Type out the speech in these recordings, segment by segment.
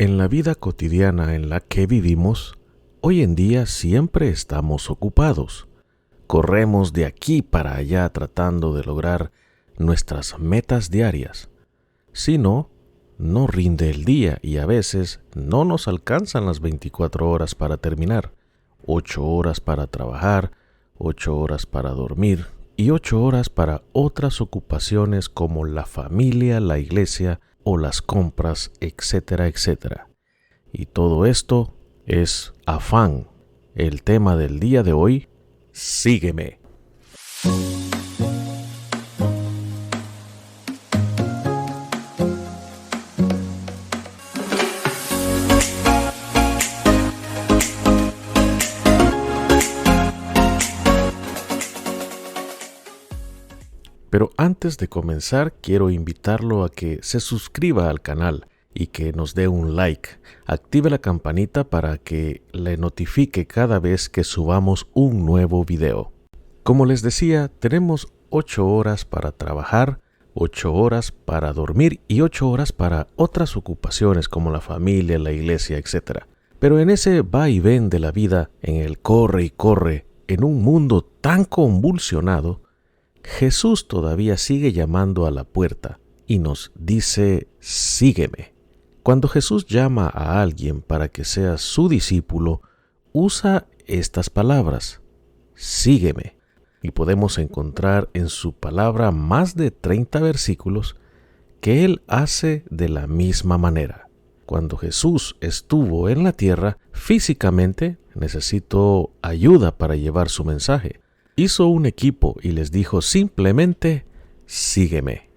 En la vida cotidiana en la que vivimos, hoy en día siempre estamos ocupados. Corremos de aquí para allá tratando de lograr nuestras metas diarias. Si no, no rinde el día y a veces no nos alcanzan las 24 horas para terminar. 8 horas para trabajar, 8 horas para dormir y 8 horas para otras ocupaciones como la familia, la iglesia o las compras, etcétera, etcétera. Y todo esto es afán. El tema del día de hoy, sígueme. Pero antes de comenzar, quiero invitarlo a que se suscriba al canal y que nos dé un like. Active la campanita para que le notifique cada vez que subamos un nuevo video. Como les decía, tenemos 8 horas para trabajar, 8 horas para dormir y 8 horas para otras ocupaciones como la familia, la iglesia, etc. Pero en ese va y ven de la vida, en el corre y corre, en un mundo tan convulsionado, Jesús todavía sigue llamando a la puerta y nos dice, sígueme. Cuando Jesús llama a alguien para que sea su discípulo, usa estas palabras, sígueme. Y podemos encontrar en su palabra más de 30 versículos que Él hace de la misma manera. Cuando Jesús estuvo en la tierra, físicamente necesitó ayuda para llevar su mensaje. Hizo un equipo y les dijo simplemente, sígueme.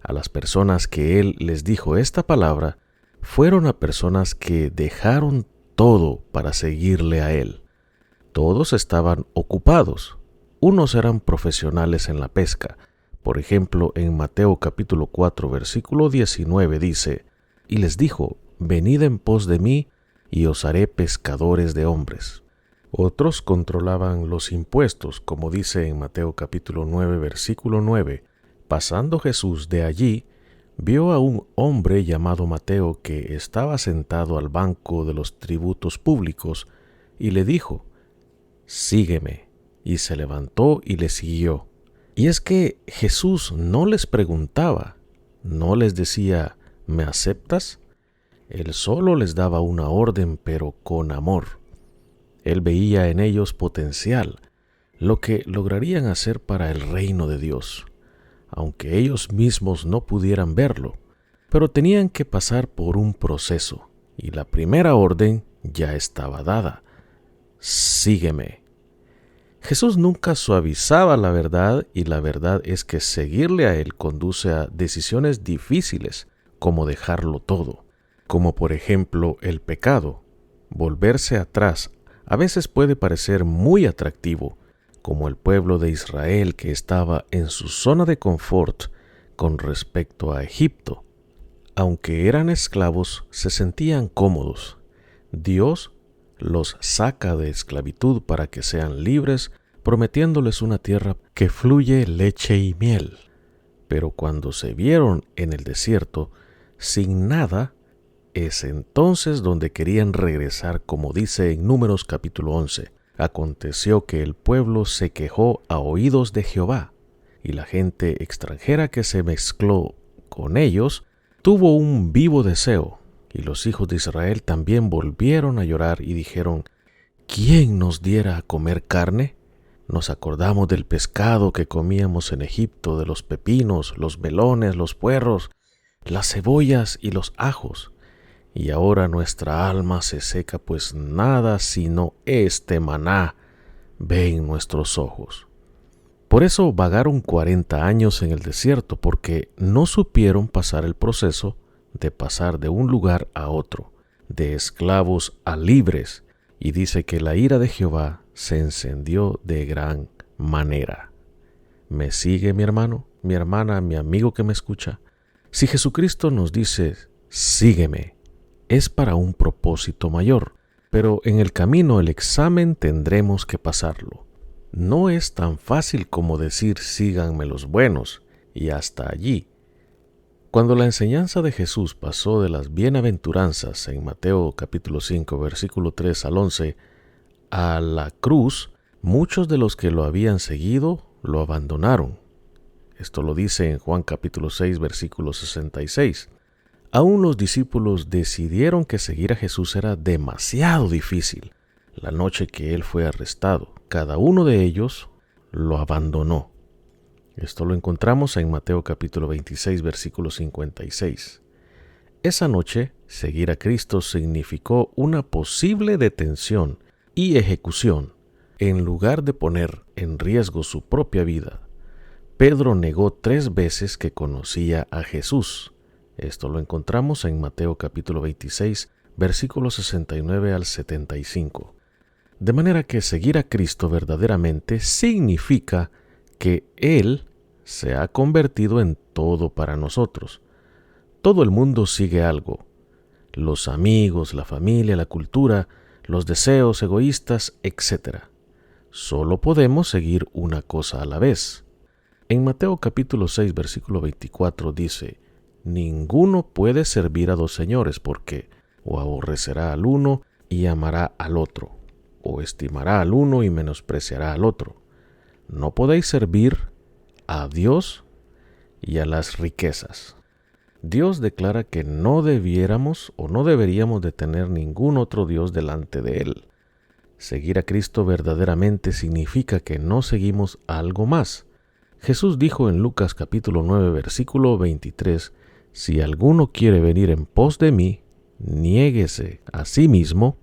A las personas que Él les dijo esta palabra, fueron a personas que dejaron todo para seguirle a Él. Todos estaban ocupados. Unos eran profesionales en la pesca. Por ejemplo, en Mateo capítulo 4, versículo 19 dice, y les dijo, venid en pos de mí, y os haré pescadores de hombres. Otros controlaban los impuestos, como dice en Mateo capítulo 9, versículo 9. Pasando Jesús de allí, vio a un hombre llamado Mateo que estaba sentado al banco de los tributos públicos y le dijo, sígueme. Y se levantó y le siguió. Y es que Jesús no les preguntaba, no les decía, ¿me aceptas? Él solo les daba una orden, pero con amor. Él veía en ellos potencial, lo que lograrían hacer para el reino de Dios, aunque ellos mismos no pudieran verlo, pero tenían que pasar por un proceso, y la primera orden ya estaba dada. Sígueme. Jesús nunca suavizaba la verdad, y la verdad es que seguirle a Él conduce a decisiones difíciles, como dejarlo todo, como por ejemplo el pecado. Volverse atrás a veces puede parecer muy atractivo, como el pueblo de Israel que estaba en su zona de confort con respecto a Egipto. Aunque eran esclavos, se sentían cómodos. Dios los saca de esclavitud para que sean libres, prometiéndoles una tierra que fluye leche y miel. Pero cuando se vieron en el desierto, sin nada, es entonces donde querían regresar, como dice en Números capítulo 11. Aconteció que el pueblo se quejó a oídos de Jehová, y la gente extranjera que se mezcló con ellos tuvo un vivo deseo, y los hijos de Israel también volvieron a llorar y dijeron, ¿quién nos diera a comer carne? Nos acordamos del pescado que comíamos en Egipto, de los pepinos, los melones, los puerros, las cebollas y los ajos. Y ahora nuestra alma se seca, pues nada sino este maná ve en nuestros ojos. Por eso vagaron 40 años en el desierto, porque no supieron pasar el proceso de pasar de un lugar a otro, de esclavos a libres, y dice que la ira de Jehová se encendió de gran manera. ¿Me sigue mi hermano, mi hermana, mi amigo que me escucha? Si Jesucristo nos dice, sígueme, es para un propósito mayor, pero en el camino el examen tendremos que pasarlo. No es tan fácil como decir síganme los buenos y hasta allí. Cuando la enseñanza de Jesús pasó de las bienaventuranzas en Mateo capítulo 5, versículo 3 al 11, a la cruz, muchos de los que lo habían seguido lo abandonaron. Esto lo dice en Juan capítulo 6, versículo 66. Aún los discípulos decidieron que seguir a Jesús era demasiado difícil. La noche que él fue arrestado, cada uno de ellos lo abandonó. Esto lo encontramos en Mateo capítulo 26, versículo 56. Esa noche, seguir a Cristo significó una posible detención y ejecución, en lugar de poner en riesgo su propia vida. Pedro negó 3 veces que conocía a Jesús. Esto lo encontramos en Mateo capítulo 26, versículos 69 al 75. De manera que seguir a Cristo verdaderamente significa que Él se ha convertido en todo para nosotros. Todo el mundo sigue algo. Los amigos, la familia, la cultura, los deseos egoístas, etc. Solo podemos seguir una cosa a la vez. En Mateo capítulo 6, versículo 24 dice: ninguno puede servir a 2 señores, porque o aborrecerá al uno y amará al otro, o estimará al uno y menospreciará al otro. No podéis servir a Dios y a las riquezas. Dios declara que no debiéramos o no deberíamos de tener ningún otro Dios delante de Él. Seguir a Cristo verdaderamente significa que no seguimos algo más. Jesús dijo en Lucas capítulo 9, versículo 23, si alguno quiere venir en pos de mí, niéguese a sí mismo,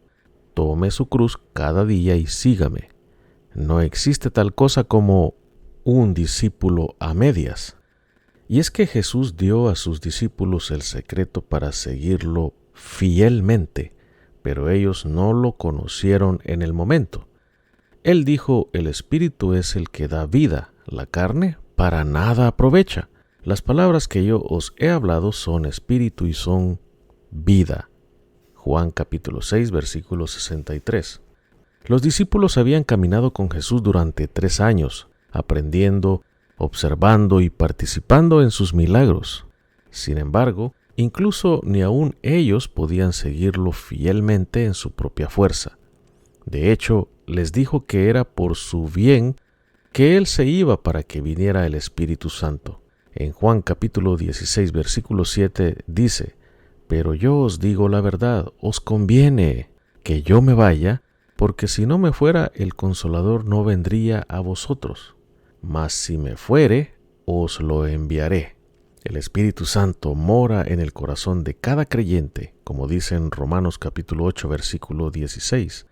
tome su cruz cada día y sígame. No existe tal cosa como un discípulo a medias. Y es que Jesús dio a sus discípulos el secreto para seguirlo fielmente, pero ellos no lo conocieron en el momento. Él dijo: el Espíritu es el que da vida, la carne para nada aprovecha. Las palabras que yo os he hablado son espíritu y son vida. Juan capítulo 6, versículo 63. Los discípulos habían caminado con Jesús durante 3 años, aprendiendo, observando y participando en sus milagros. Sin embargo, incluso ni aun ellos podían seguirlo fielmente en su propia fuerza. De hecho, les dijo que era por su bien que Él se iba para que viniera el Espíritu Santo. En Juan capítulo 16, versículo 7 dice: pero yo os digo la verdad, os conviene que yo me vaya, porque si no me fuera, el Consolador no vendría a vosotros. Mas si me fuere, os lo enviaré. El Espíritu Santo mora en el corazón de cada creyente, como dice en Romanos capítulo 8, versículo 16.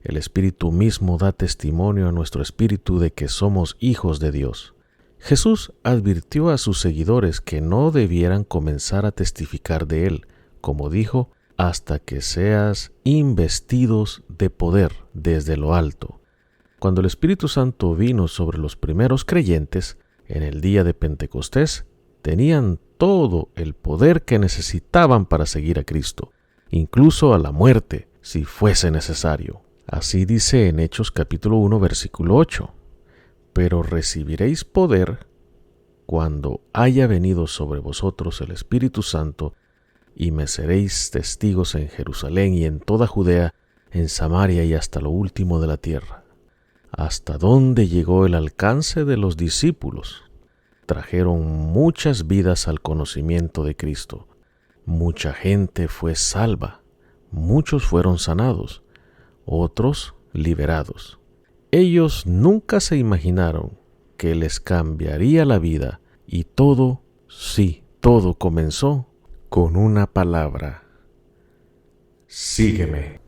El Espíritu mismo da testimonio a nuestro espíritu de que somos hijos de Dios. Jesús advirtió a sus seguidores que no debieran comenzar a testificar de Él, como dijo, hasta que seas investidos de poder desde lo alto. Cuando el Espíritu Santo vino sobre los primeros creyentes, en el día de Pentecostés, tenían todo el poder que necesitaban para seguir a Cristo, incluso a la muerte, si fuese necesario. Así dice en Hechos capítulo 1, versículo 8. Pero recibiréis poder cuando haya venido sobre vosotros el Espíritu Santo, y me seréis testigos en Jerusalén y en toda Judea, en Samaria y hasta lo último de la tierra. ¿Hasta dónde llegó el alcance de los discípulos? Trajeron muchas vidas al conocimiento de Cristo. Mucha gente fue salva. Muchos fueron sanados. Otros liberados. Ellos nunca se imaginaron que les cambiaría la vida, y todo, sí, todo comenzó con una palabra: sígueme.